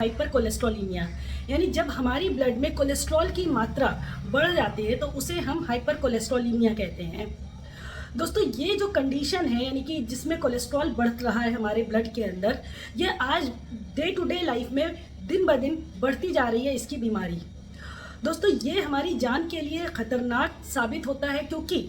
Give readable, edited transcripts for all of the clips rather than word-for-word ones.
Hyper cholesterolemia, यानी जब हमारी ब्लड में कोलेस्ट्रॉल की मात्रा बढ़ जाती है तो उसे हम हाइपर कोलेस्ट्रोलीमिया कहते हैं। दोस्तों, ये जो कंडीशन है यानी कि जिसमें कोलेस्ट्रॉल बढ़ रहा है हमारे ब्लड के अंदर, ये आज डे टू डे लाइफ में दिन ब दिन बढ़ती जा रही है इसकी बीमारी। दोस्तों, ये हमारी जान के लिए ख़तरनाक साबित होता है क्योंकि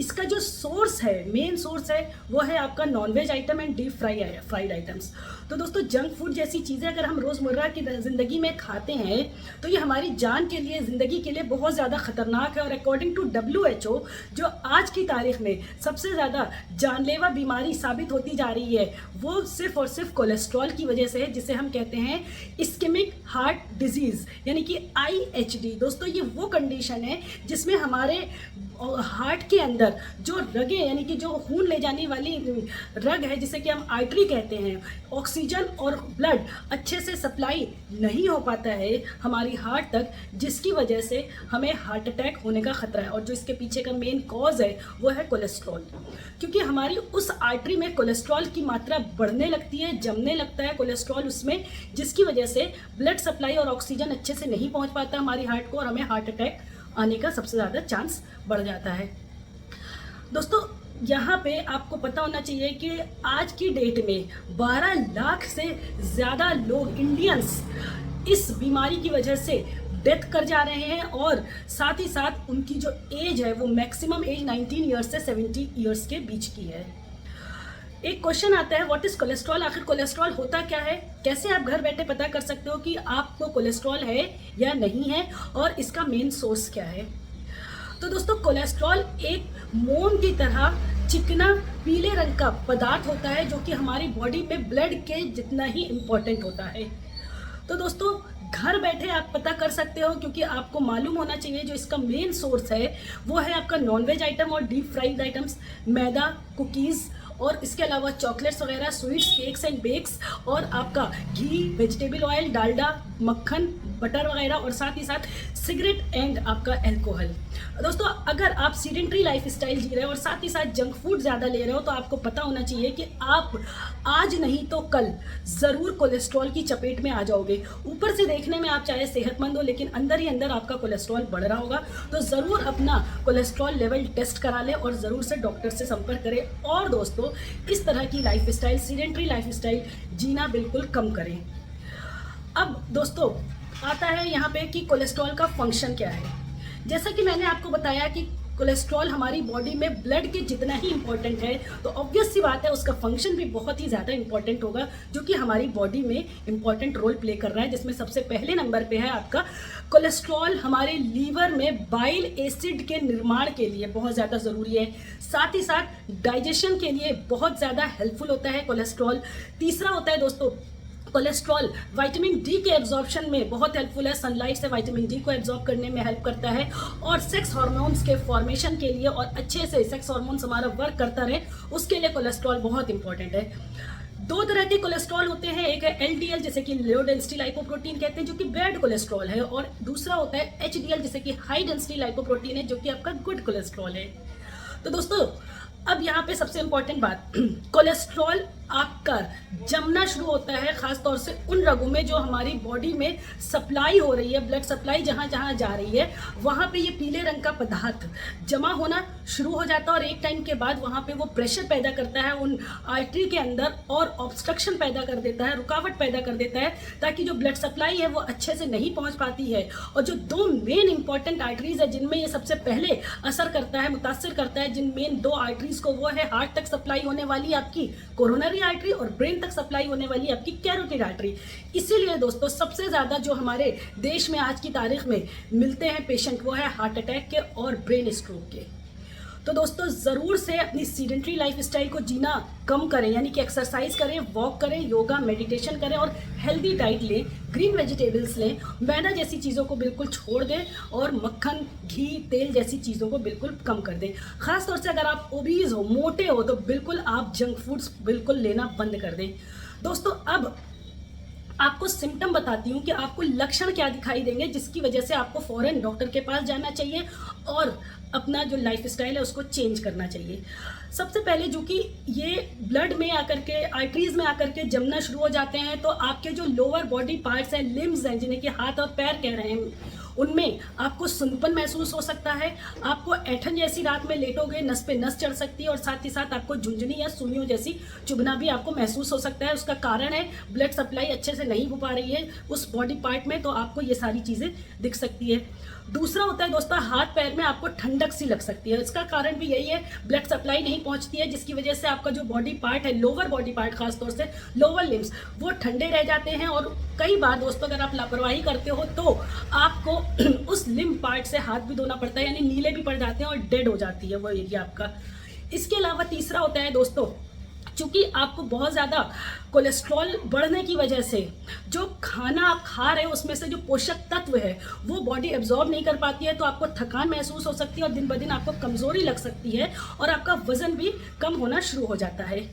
इसका जो सोर्स है, मेन सोर्स है, वो है आपका non veg item and deep fried items. तो दोस्तों, जंक फूड जैसी चीज़ें अगर हम रोज़मर्रा की ज़िंदगी में खाते हैं तो ये हमारी जान के लिए, ज़िंदगी के लिए बहुत ज़्यादा ख़तरनाक है। और अकॉर्डिंग टू WHO, जो आज की तारीख में सबसे ज़्यादा जानलेवा बीमारी साबित होती जा रही है वो सिर्फ़ और सिर्फ कोलेस्ट्रॉल की वजह से है, जिसे हम कहते हैं इस्केमिक हार्ट डिजीज़ यानी कि IHD। दोस्तों, ये वो कंडीशन है जिसमें हमारे हार्ट के अंदर जो रगें यानी कि जो खून ले जाने वाली रग है, जिसे कि हम आर्टरी कहते हैं, ऑक्सीजन और ब्लड अच्छे से सप्लाई नहीं हो पाता है हमारी हार्ट तक, जिसकी वजह से हमें हार्ट अटैक होने का ख़तरा है। और जो इसके पीछे का मेन कॉज है वो है कोलेस्ट्रॉल, क्योंकि हमारी उस आर्टरी में कोलेस्ट्रॉल की मात्रा बढ़ने लगती है, जमने लगता है कोलेस्ट्रॉल उसमें, जिसकी वजह से ब्लड सप्लाई और ऑक्सीजन अच्छे से नहीं पहुँच पाता हमारी हार्ट को और हमें हार्ट अटैक आने का सबसे ज़्यादा चांस बढ़ जाता है। दोस्तों, यहाँ पे आपको पता होना चाहिए कि आज की डेट में 12 लाख से ज़्यादा लोग, इंडियंस, इस बीमारी की वजह से डेथ कर जा रहे हैं और साथ ही साथ उनकी जो एज है वो मैक्सिमम एज 19 ईयर्स से 70 ईयर्स के बीच की है। एक क्वेश्चन आता है, व्हाट इज़ कोलेस्ट्रॉल? आखिर कोलेस्ट्रॉल होता क्या है? कैसे आप घर बैठे पता कर सकते हो कि आपको कोलेस्ट्रॉल है या नहीं है और इसका मेन सोर्स क्या है? तो दोस्तों, कोलेस्ट्रॉल एक मोम की तरह चिकना पीले रंग का पदार्थ होता है जो कि हमारी बॉडी में ब्लड के जितना ही इम्पोर्टेंट होता है। तो दोस्तों, घर बैठे आप पता कर सकते हो, क्योंकि आपको मालूम होना चाहिए जो इसका मेन सोर्स है वो है आपका नॉनवेज आइटम और डीप फ्राइड आइटम्स, मैदा, कुकीज़ और इसके अलावा चॉकलेट्स वगैरह, स्वीट्स, केक्स एंड बेक्स, और आपका घी, वेजिटेबल ऑयल, डालडा, मक्खन, बटर वगैरह, और साथ ही साथ सिगरेट एंड आपका अल्कोहल। दोस्तों, अगर आप सीडेंट्री लाइफ स्टाइल जी रहे हो और साथ ही साथ जंक फूड ज़्यादा ले रहे हो तो आपको पता होना चाहिए कि आप आज नहीं तो कल ज़रूर कोलेस्ट्रॉल की चपेट में आ जाओगे। ऊपर से देखने में आप चाहे सेहतमंद हो, लेकिन अंदर ही अंदर आपका कोलेस्ट्रॉल बढ़ रहा होगा। तो ज़रूर अपना कोलेस्ट्रॉल लेवल टेस्ट करा लें और ज़रूर से डॉक्टर से संपर्क करें। और दोस्तों, इस तरह की lifestyle, sedentary lifestyle जीना बिल्कुल कम करें। अब दोस्तों, आता है यहाँ पे कि कोलेस्ट्रॉल का फंक्शन क्या है। जैसा कि मैंने आपको बताया कि कोलेस्ट्रॉल हमारी बॉडी में ब्लड के जितना ही इम्पोर्टेंट है, तो ऑब्वियस सी बात है उसका फंक्शन भी बहुत ही ज़्यादा इम्पोर्टेंट होगा, जो कि हमारी बॉडी में इम्पोर्टेंट रोल प्ले कर रहा है। जिसमें सबसे पहले नंबर पे है आपका कोलेस्ट्रॉल हमारे लीवर में बाइल एसिड के निर्माण के लिए बहुत ज़्यादा ज़रूरी है। साथ ही साथ डाइजेशन के लिए बहुत ज़्यादा हेल्पफुल होता है कोलेस्ट्रॉल। तीसरा होता है दोस्तों, कोलेस्ट्रॉल विटामिन डी के एब्जॉर्प्शन में बहुत हेल्पफुल है, सनलाइट से विटामिन डी को एब्जॉर्ब करने में हेल्प करता है। और सेक्स हार्मोन्स के फॉर्मेशन के लिए और अच्छे से सेक्स हार्मोन्स हमारा वर्क करता रहे, उसके लिए कोलेस्ट्रॉल बहुत इंपॉर्टेंट है। दो तरह के कोलेस्ट्रॉल होते हैं, एक है LDL जिसे कि लो डेंसिटी लाइपोप्रोटीन कहते हैं जो कि बैड कोलेस्ट्रॉल है, और दूसरा होता है HDL जिसे कि हाई डेंसिटी लाइपोप्रोटीन है जो कि आपका गुड कोलेस्ट्रॉल है। तो दोस्तों, अब यहाँ पे सबसे इम्पॉर्टेंट बात, कोलेस्ट्रॉल आपका जमना शुरू होता है खासतौर से उन रगों में जो हमारी बॉडी में सप्लाई हो रही है, ब्लड सप्लाई जहाँ जहाँ जा रही है वहाँ पे ये पीले रंग का पदार्थ जमा होना शुरू हो जाता है। और एक टाइम के बाद वहाँ पे वो प्रेशर पैदा करता है उन आर्टरी के अंदर और ऑब्स्ट्रक्शन पैदा कर देता है, रुकावट पैदा कर देता है, ताकि जो ब्लड सप्लाई है वो अच्छे से नहीं पहुँच पाती है। और जो दो मेन इंपॉर्टेंट आर्टरीज है जिनमें ये सबसे पहले असर करता है, मुतासर करता है, जिन मेन दो आर्टरीज को, वो है हार्ट तक सप्लाई होने वाली आपकी कोरोनरी आर्टरी और ब्रेन तक सप्लाई होने वाली आपकी कैरोटिड आर्टरी। इसीलिए दोस्तों, सबसे ज़्यादा जो हमारे देश में आज की तारीख में मिलते हैं पेशेंट वो है हार्ट अटैक के और ब्रेन स्ट्रोक के। तो दोस्तों, ज़रूर से अपनी सीडेंट्री लाइफ स्टाइल को जीना कम करें, यानी कि एक्सरसाइज करें, वॉक करें, योगा, मेडिटेशन करें और हेल्दी डाइट लें, ग्रीन वेजिटेबल्स लें, मैदा जैसी चीज़ों को बिल्कुल छोड़ दें और मक्खन, घी, तेल जैसी चीज़ों को बिल्कुल कम कर दें। ख़ास तौर से अगर आप ओबीज हो, मोटे हो, तो बिल्कुल आप जंक फूड्स बिल्कुल लेना बंद कर दें। दोस्तों, अब आपको सिम्टम बताती हूँ कि आपको लक्षण क्या दिखाई देंगे जिसकी वजह से आपको फ़ौरन डॉक्टर के पास जाना चाहिए और अपना जो लाइफ स्टाइल है उसको चेंज करना चाहिए। सबसे पहले जो कि ये ब्लड में आकर के, आर्टरीज में आकर के जमना शुरू हो जाते हैं, तो आपके जो लोअर बॉडी पार्ट्स हैं, लिम्स हैं, जिन्हें कि हाथ और पैर कह रहे हैं, उनमें आपको सुनपन महसूस हो सकता है। आपको ऐंठन जैसी रात में लेटोगे, नस पे नस चढ़ सकती है, और साथ ही साथ आपको झुंझुनी या सुइयों जैसी चुभना भी आपको महसूस हो सकता है। उसका कारण है ब्लड सप्लाई अच्छे से नहीं हो पा रही है उस बॉडी पार्ट में, तो आपको ये सारी चीज़ें दिख सकती है। दूसरा होता है दोस्तों, हाथ पैर में आपको ठंडक सी लग सकती है। इसका कारण भी यही है, ब्लड सप्लाई नहीं पहुंचती है, जिसकी वजह से आपका जो बॉडी पार्ट है, लोअर बॉडी पार्ट, खासतौर से लोअर लिम्स, वो ठंडे रह जाते हैं। और कई बार दोस्तों अगर आप लापरवाही करते हो तो आपको उस लिम्ब पार्ट से हाथ भी धोना पड़ता है, यानी नीले भी पड़ जाते हैं और डेड हो जाती है वो एरिया आपका। इसके अलावा तीसरा होता है दोस्तों, चूँकि आपको बहुत ज़्यादा कोलेस्ट्रॉल बढ़ने की वजह से जो खाना आप खा रहे हो उसमें से जो पोषक तत्व है वो बॉडी एब्जॉर्ब नहीं कर पाती है, तो आपको थकान महसूस हो सकती है और दिन ब दिन आपको कमज़ोरी लग सकती है और आपका वज़न भी कम होना शुरू हो जाता है।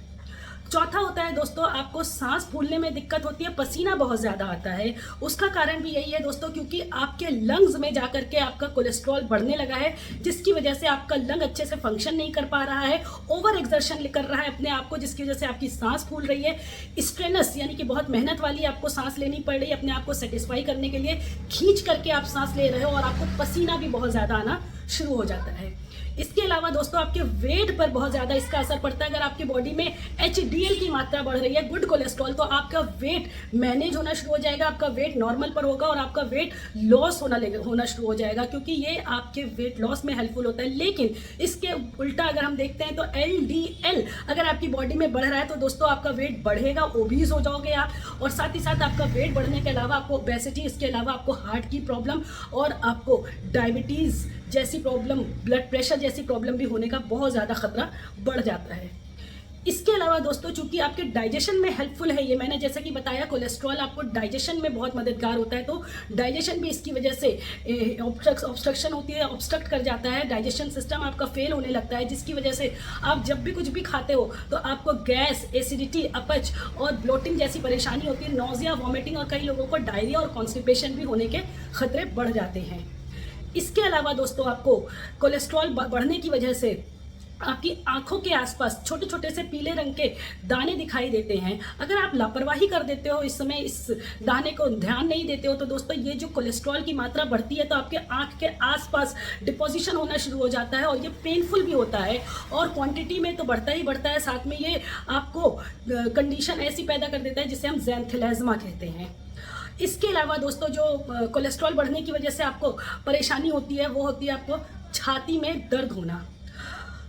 चौथा होता है दोस्तों, आपको सांस फूलने में दिक्कत होती है, पसीना बहुत ज़्यादा आता है। उसका कारण भी यही है दोस्तों, क्योंकि आपके लंग्स में जाकर के आपका कोलेस्ट्रॉल बढ़ने लगा है, जिसकी वजह से आपका लंग अच्छे से फंक्शन नहीं कर पा रहा है, ओवर एक्सर्शन कर रहा है अपने आप को, जिसकी वजह से आपकी सांस फूल रही है। स्ट्रेनस यानी कि बहुत मेहनत वाली आपको सांस लेनी पड़ रही है, अपने आप को सेटिस्फाई करने के लिए खींच करके आप सांस ले रहे हो और आपको पसीना भी बहुत ज़्यादा आना शुरू हो जाता है। इसके अलावा दोस्तों आपके वेट पर बहुत ज़्यादा इसका असर पड़ता है। अगर आपकी बॉडी में HDL की मात्रा बढ़ रही है, गुड कोलेस्ट्रॉल, तो आपका वेट मैनेज होना शुरू हो जाएगा, आपका वेट नॉर्मल पर होगा और आपका वेट लॉस होना शुरू हो जाएगा, क्योंकि ये आपके वेट लॉस में हेल्पफुल होता है। लेकिन इसके उल्टा अगर हम देखते हैं तो LDL अगर आपकी बॉडी में बढ़ रहा है तो दोस्तों आपका वेट बढ़ेगा, ओबीज हो जाओगे आप, और साथ ही साथ आपका वेट बढ़ने के अलावा आपको ओबेसिटी, इसके अलावा आपको हार्ट की प्रॉब्लम और आपको डायबिटीज़ जैसी प्रॉब्लम, ब्लड प्रेशर जैसी प्रॉब्लम भी होने का बहुत ज़्यादा खतरा बढ़ जाता है। इसके अलावा दोस्तों चूंकि आपके डाइजेशन में हेल्पफुल है ये, मैंने जैसे कि बताया कोलेस्ट्रॉल आपको डाइजेशन में बहुत मददगार होता है, तो डाइजेशन भी इसकी वजह से ऑब्स्ट्रक्शन होती है, ऑब्स्ट्रक्ट कर जाता है, डाइजेशन सिस्टम आपका फेल होने लगता है, जिसकी वजह से आप जब भी कुछ भी खाते हो तो आपको गैस, एसिडिटी, अपच और ब्लोटिंग जैसी परेशानी होती है, नोजिया, वॉमिटिंग, और कई लोगों को डायरिया और कॉन्स्टिपेशन भी होने के खतरे बढ़ जाते हैं। इसके अलावा दोस्तों आपको कोलेस्ट्रॉल बढ़ने की वजह से आपकी आंखों के आसपास छोटे छोटे से पीले रंग के दाने दिखाई देते हैं। अगर आप लापरवाही कर देते हो, इस समय इस दाने को ध्यान नहीं देते हो, तो दोस्तों ये जो कोलेस्ट्रॉल की मात्रा बढ़ती है तो आपके आंख के आसपास डिपोजिशन होना शुरू हो जाता है और ये पेनफुल भी होता है, और क्वांटिटी में तो बढ़ता ही बढ़ता है, साथ में ये आपको कंडीशन ऐसी पैदा कर देता है जिसे हम ज़ैंथेलेज़मा कहते हैं। इसके अलावा दोस्तों जो कोलेस्ट्रॉल बढ़ने की वजह से आपको परेशानी होती है वो होती है आपको छाती में दर्द होना।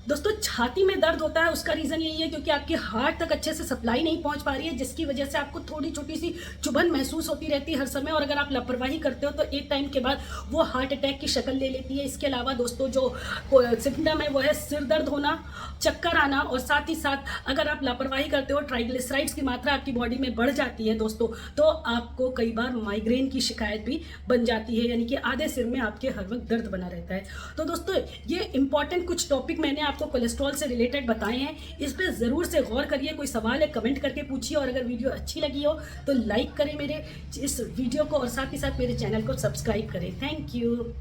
दोस्तों छाती में दर्द होता है, उसका रीज़न यही है क्योंकि आपके हार्ट तक अच्छे से सप्लाई नहीं पहुंच पा रही है, जिसकी वजह से आपको थोड़ी छोटी सी चुभन महसूस होती रहती है हर समय, और अगर आप लापरवाही करते हो तो एक टाइम के बाद वो हार्ट अटैक की शक्ल ले लेती है। इसके अलावा दोस्तों जो सिम्टम है वो है सिर दर्द होना, चक्कर आना, और साथ ही साथ अगर आप लापरवाही करते हो, ट्राइग्लिसराइड्स की मात्रा आपकी बॉडी में बढ़ जाती है दोस्तों, तो आपको कई बार माइग्रेन की शिकायत भी बन जाती है, यानी कि आधे सिर में आपके हर वक्त दर्द बना रहता है। तो दोस्तों ये इंपॉर्टेंट कुछ टॉपिक मैंने आपको कोलेस्ट्रॉल से रिलेटेड बताए हैं, इस पर ज़रूर से गौर करिए। कोई सवाल है कमेंट करके पूछिए, और अगर वीडियो अच्छी लगी हो तो लाइक करें मेरे इस वीडियो को, और साथ ही साथ मेरे चैनल को सब्सक्राइब करें। Thank you.